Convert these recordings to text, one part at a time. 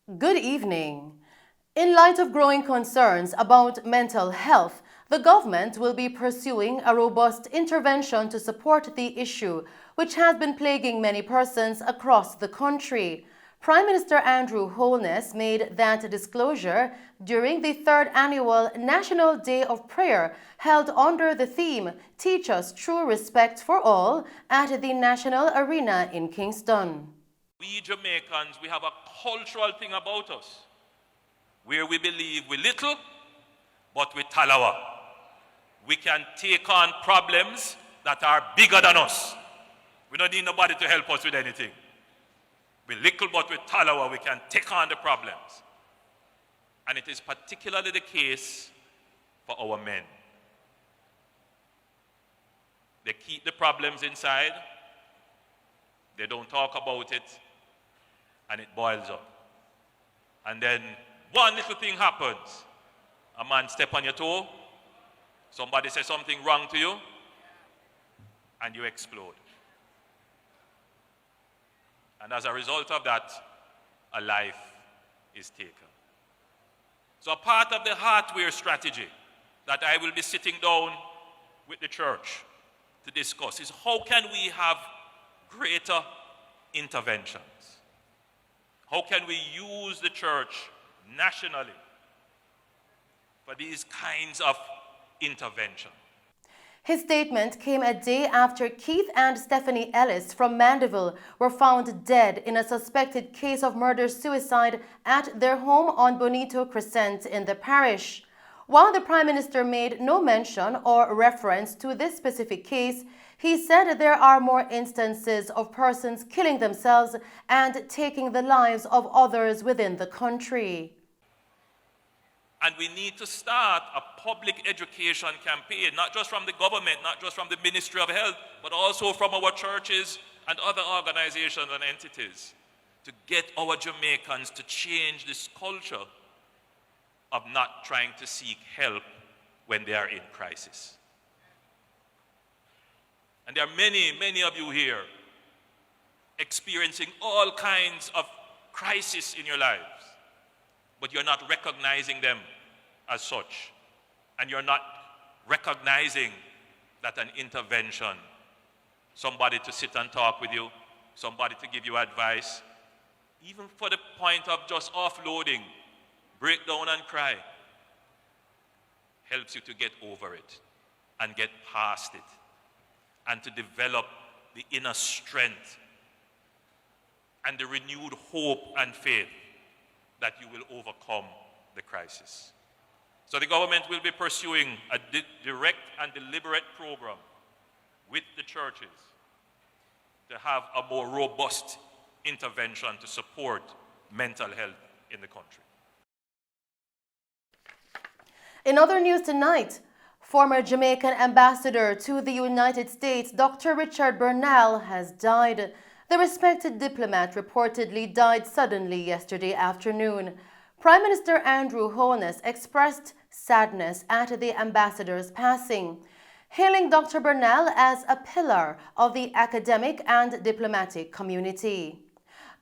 Good evening. In light of growing concerns about mental health, the government will be pursuing a robust intervention to support the issue, which has been plaguing many persons across the country. Prime Minister Andrew Holness made that disclosure during the third annual National Day of Prayer held under the theme Teach Us True Respect for All at the National Arena in Kingston. We Jamaicans, we have a cultural thing about us where we believe we little, but we talawa. We can take on problems that are bigger than us. We don't need nobody to help us with anything. We little, but we talawa. We can take on the problems. And it is particularly the case for our men. They keep the problems inside. They don't talk about it. And it boils up. And then one little thing happens. A man step on your toe. Somebody says something wrong to you. And you explode. And as a result of that, a life is taken. So a part of the hardware strategy that I will be sitting down with the church to discuss is how can we have greater interventions? How can we use the church nationally for these kinds of intervention? His statement came a day after Keith and Stephanie Ellis from Mandeville were found dead in a suspected case of murder-suicide at their home on Bonito Crescent in the parish. While the Prime Minister made no mention or reference to this specific case, he said there are more instances of persons killing themselves and taking the lives of others within the country. And we need to start a public education campaign, not just from the government, not just from the Ministry of Health, but also from our churches and other organizations and entities to get our Jamaicans to change this culture of not trying to seek help when they are in crisis. And there are many of you here experiencing all kinds of crises in your lives, but you're not recognizing them as such. And you're not recognizing that an intervention, somebody to sit and talk with you, somebody to give you advice, even for the point of just offloading, break down and cry, helps you to get over it and get past it and to develop the inner strength and the renewed hope and faith that you will overcome the crisis. So the government will be pursuing a direct and deliberate program with the churches to have a more robust intervention to support mental health in the country. In other news tonight, former Jamaican ambassador to the United States, Dr. Richard Bernal, has died. The respected diplomat reportedly died suddenly yesterday afternoon. Prime Minister Andrew Holness expressed sadness at the ambassador's passing, hailing Dr. Bernal as a pillar of the academic and diplomatic community.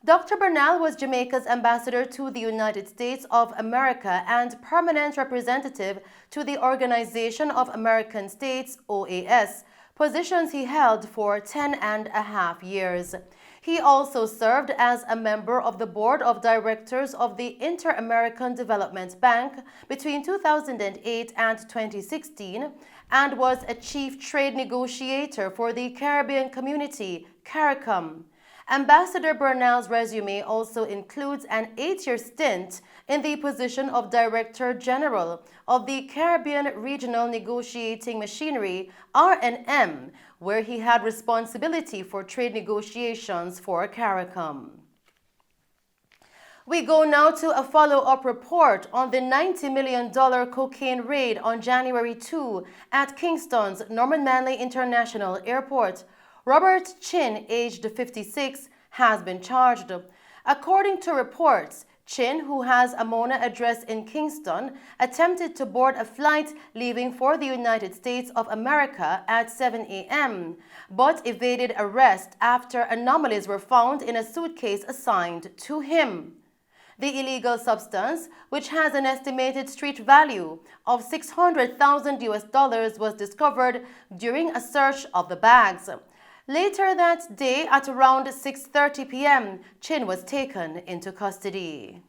Dr. Bernal was Jamaica's ambassador to the United States of America and permanent representative to the Organization of American States, OAS, positions he held for 10.5 years. He also served as a member of the board of directors of the Inter-American Development Bank between 2008 and 2016 and was a chief trade negotiator for the Caribbean Community, CARICOM. Ambassador Bernal's resume also includes an 8-year stint in the position of Director General of the Caribbean Regional Negotiating Machinery, R&M, where he had responsibility for trade negotiations for CARICOM. We go now to a follow-up report on the $90 million cocaine raid on January 2 at Kingston's Norman Manley International Airport. Robert Chin, aged 56, has been charged. According to reports, Chin, who has a Mona address in Kingston, attempted to board a flight leaving for the United States of America at 7 a.m., but evaded arrest after anomalies were found in a suitcase assigned to him. The illegal substance, which has an estimated street value of $600,000 was discovered during a search of the bags. Later that day at around 6:30 p.m., Chin was taken into custody.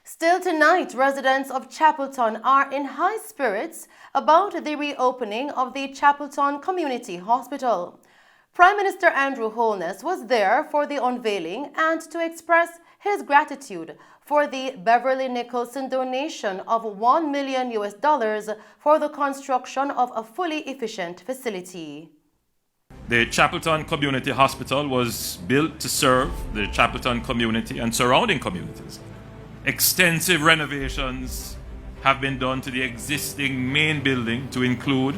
Still tonight, residents of Chapelton are in high spirits about the reopening of the Chapelton Community Hospital. Prime Minister Andrew Holness was there for the unveiling and to express his gratitude for the Beverly Nicholson donation of $1 million for the construction of a fully efficient facility. The Chapelton Community Hospital was built to serve the Chapelton community and surrounding communities. Extensive renovations have been done to the existing main building to include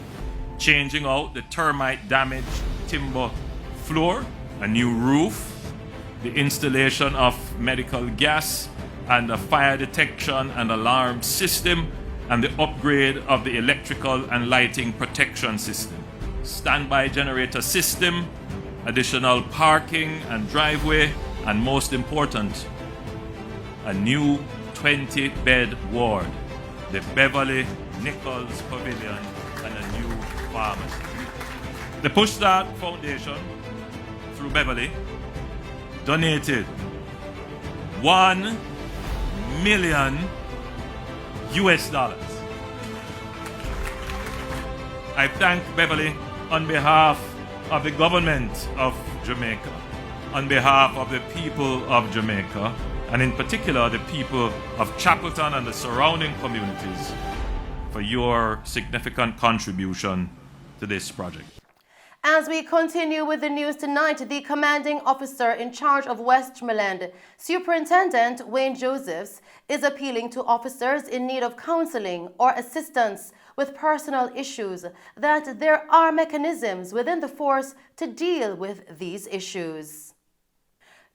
changing out the termite-damaged timber floor, a new roof, the installation of medical gas and a fire detection and alarm system, and the upgrade of the electrical and lighting protection system, standby generator system, additional parking and driveway, and most important, a new 20-bed ward, the Beverly Nichols Pavilion, and a new pharmacy. The Push Start Foundation, through Beverly, donated $1 million. I thank Beverly on behalf of the government of Jamaica, on behalf of the people of Jamaica, and in particular the people of Chapelton and the surrounding communities for your significant contribution to this project. As we continue with the news tonight, the commanding officer in charge of Westmoreland, Superintendent Wayne Josephs, is appealing to officers in need of counseling or assistance with personal issues that there are mechanisms within the force to deal with these issues.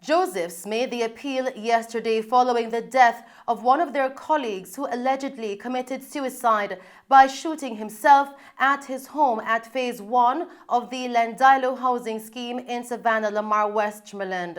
Josephs made the appeal yesterday following the death of one of their colleagues who allegedly committed suicide by shooting himself at his home at Phase 1 of the Landilo housing scheme in Savannah, Lamar, Westmoreland.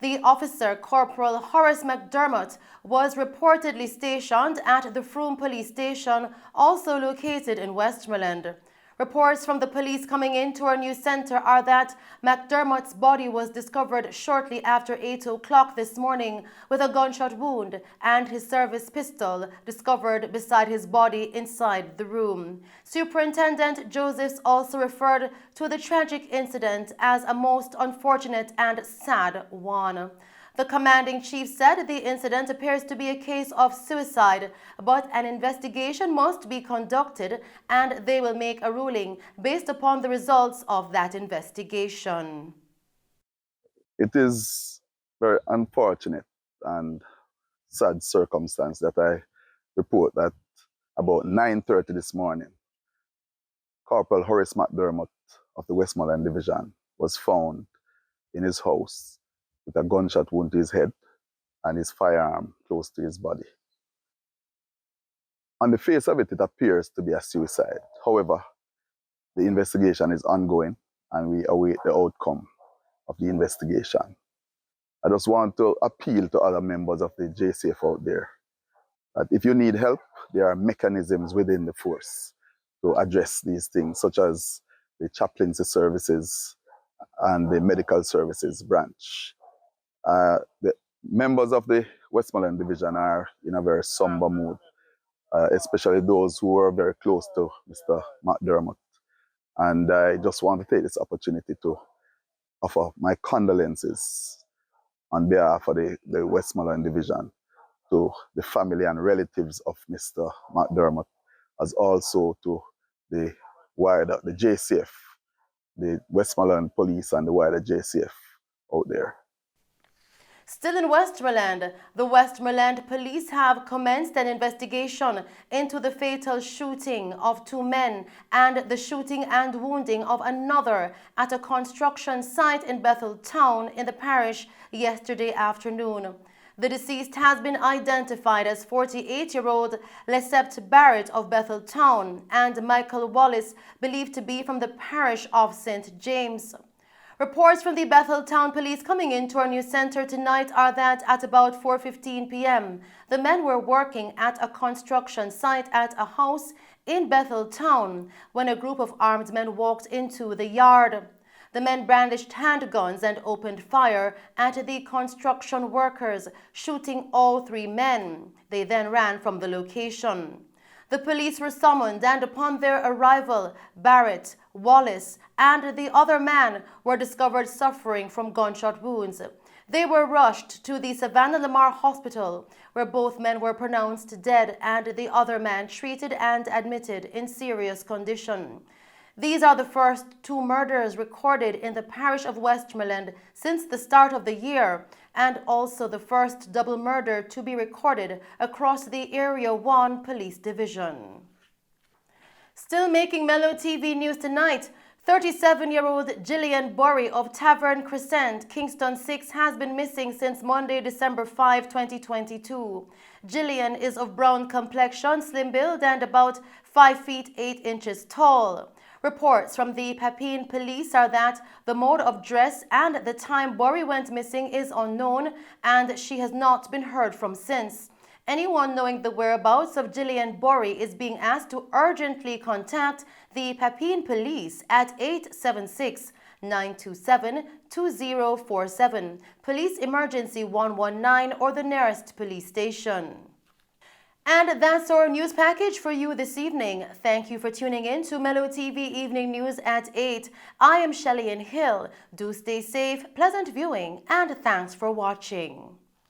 The officer, Corporal Horace McDermott, was reportedly stationed at the Froome Police Station, also located in Westmoreland. Reports from the police coming into our news center are that McDermott's body was discovered shortly after 8 o'clock this morning with a gunshot wound and his service pistol discovered beside his body inside the room. Superintendent Josephs also referred to the tragic incident as a most unfortunate and sad one. The commanding chief said the incident appears to be a case of suicide, but an investigation must be conducted and they will make a ruling based upon the results of that investigation. It is very unfortunate and sad circumstance that I report that about 9:30 this morning, Corporal Horace McDermott of the Westmoreland Division was found in his house with a gunshot wound to his head and his firearm close to his body. On the face of it, it appears to be a suicide. However, the investigation is ongoing and we await the outcome of the investigation. I just want to appeal to other members of the JCF out there that if you need help, there are mechanisms within the force to address these things, such as the chaplaincy services and the medical services branch. The members of the Westmoreland Division are in a very somber mood, especially those who are very close to Mr. McDermott. And I just want to take this opportunity to offer my condolences on behalf of the Westmoreland Division to the family and relatives of Mr. McDermott, as also to the wider, the JCF, the Westmoreland Police and the wider JCF out there. Still in Westmoreland, the Westmoreland Police have commenced an investigation into the fatal shooting of 2 men and the shooting and wounding of another at a construction site in Bethel Town in the parish yesterday afternoon. The deceased has been identified as 48-year-old Lessept Barrett of Bethel Town and Michael Wallace, believed to be from the parish of St. James. Reports from the Bethel Town Police coming into our news center tonight are that at about 4:15 p.m., the men were working at a construction site at a house in Bethel Town when a group of armed men walked into the yard. The men brandished handguns and opened fire at the construction workers, shooting all three men. They then ran from the location. The police were summoned, and upon their arrival, Barrett, Wallace, and the other man were discovered suffering from gunshot wounds. They were rushed to the Savannah Lamar Hospital, where both men were pronounced dead and the other man treated and admitted in serious condition. These are the first two murders recorded in the parish of Westmoreland since the start of the year, and also the first double murder to be recorded across the Area 1 Police Division. Still making Mello TV news tonight, 37-year-old Gillian Borry of Tavern Crescent, Kingston 6, has been missing since Monday, December 5, 2022. Gillian is of brown complexion, slim build, and about 5 feet 8 inches tall. Reports from the Papine police are that the mode of dress and the time Borry went missing is unknown, and she has not been heard from since. Anyone knowing the whereabouts of Gillian Borry is being asked to urgently contact the Papine police at 876-927-2047, Police Emergency 119, or the nearest police station. And that's our news package for you this evening. Thank you for tuning in to Mello TV Evening News at 8. I am Shelley Hill. Do stay safe, pleasant viewing, and thanks for watching.